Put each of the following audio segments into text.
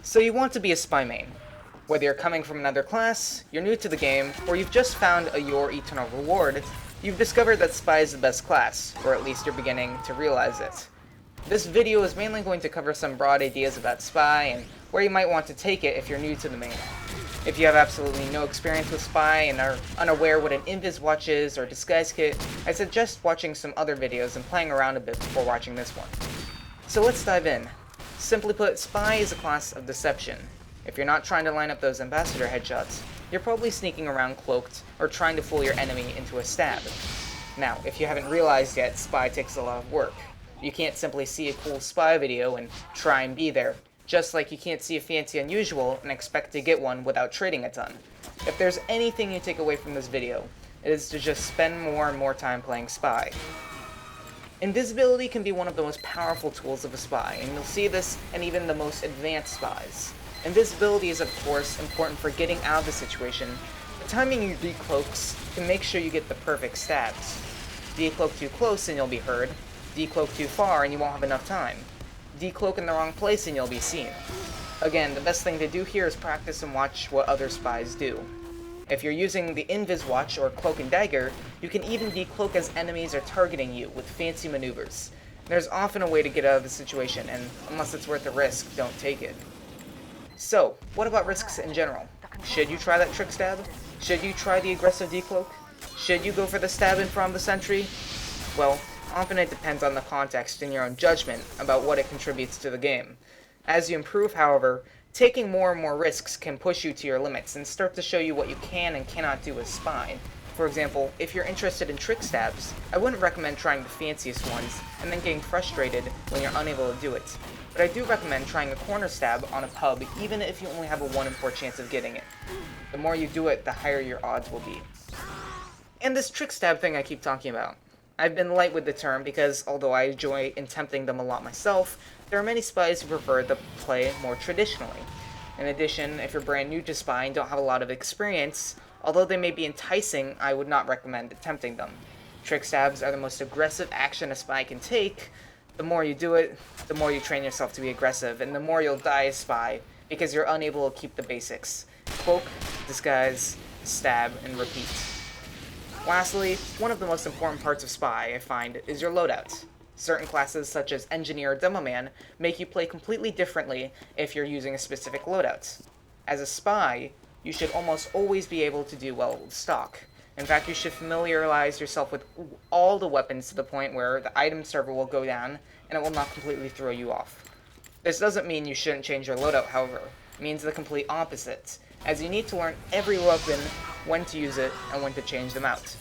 So you want to be a spy main. Whether you're coming from another class, you're new to the game, or you've just found your eternal reward, you've discovered that spy is the best class, or at least you're beginning to realize it. This video is mainly going to cover some broad ideas about spy and where you might want to take it if you're new to the main. If you have absolutely no experience with spy and are unaware what an invis watch is or disguise kit, I suggest watching some other videos and playing around a bit before watching this one. So let's dive in. Simply put, spy is a class of deception. If you're not trying to line up those ambassador headshots, you're probably sneaking around cloaked or trying to fool your enemy into a stab. Now, if you haven't realized yet, spy takes a lot of work. You can't simply see a cool spy video and try and be there, just like you can't see a fancy unusual and expect to get one without trading a ton. If there's anything you take away from this video, it is to just spend more and more time playing spy. Invisibility can be one of the most powerful tools of a spy, and you'll see this in even the most advanced spies. Invisibility is of course important for getting out of the situation, but timing your decloaks can make sure you get the perfect stabs. Decloak too close and you'll be heard, decloak too far and you won't have enough time. Decloak in the wrong place and you'll be seen. Again, the best thing to do here is practice and watch what other spies do. If you're using the Invis Watch or Cloak and Dagger, you can even decloak as enemies are targeting you with fancy maneuvers. There's often a way to get out of the situation, and unless it's worth the risk, don't take it. So, what about risks in general? Should you try that trick stab? Should you try the aggressive decloak? Should you go for the stab in front of the sentry? Well, often it depends on the context and your own judgment about what it contributes to the game. As you improve, however, taking more and more risks can push you to your limits and start to show you what you can and cannot do as spy. For example, if you're interested in trick stabs, I wouldn't recommend trying the fanciest ones and then getting frustrated when you're unable to do it. But I do recommend trying a corner stab on a pub even if you only have a 1 in 4 chance of getting it. The more you do it, the higher your odds will be. And this trick stab thing I keep talking about. I've been light with the term because, although I enjoy attempting them a lot myself, there are many spies who prefer to play more traditionally. In addition, if you're brand new to spy and don't have a lot of experience, although they may be enticing, I would not recommend attempting them. Trick stabs are the most aggressive action a spy can take. The more you do it, the more you train yourself to be aggressive, and the more you'll die as spy, because you're unable to keep the basics. Cloak, disguise, stab, and repeat. Lastly, one of the most important parts of spy, I find, is your loadout. Certain classes, such as Engineer or Demo Man, make you play completely differently if you're using a specific loadout. As a spy, you should almost always be able to do well with stock. In fact, you should familiarize yourself with all the weapons to the point where the item server will go down and it will not completely throw you off. This doesn't mean you shouldn't change your loadout, however. It means the complete opposite, as you need to learn every weapon, when to use it, and when to change them out.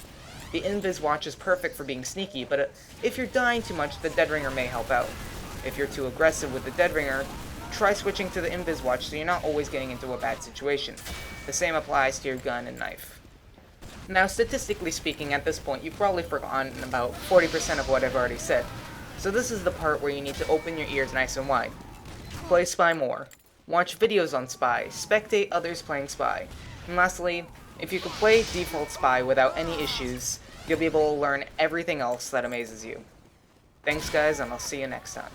The Invis Watch is perfect for being sneaky, but if you're dying too much, the Dead Ringer may help out. If you're too aggressive with the Dead Ringer, try switching to the Invis Watch so you're not always getting into a bad situation. The same applies to your gun and knife. Now, statistically speaking, at this point, you've probably forgotten about 40% of what I've already said. So this is the part where you need to open your ears nice and wide. Play spy more. Watch videos on spy. Spectate others playing spy. And lastly, if you can play default spy without any issues, you'll be able to learn everything else that amazes you. Thanks guys, and I'll see you next time.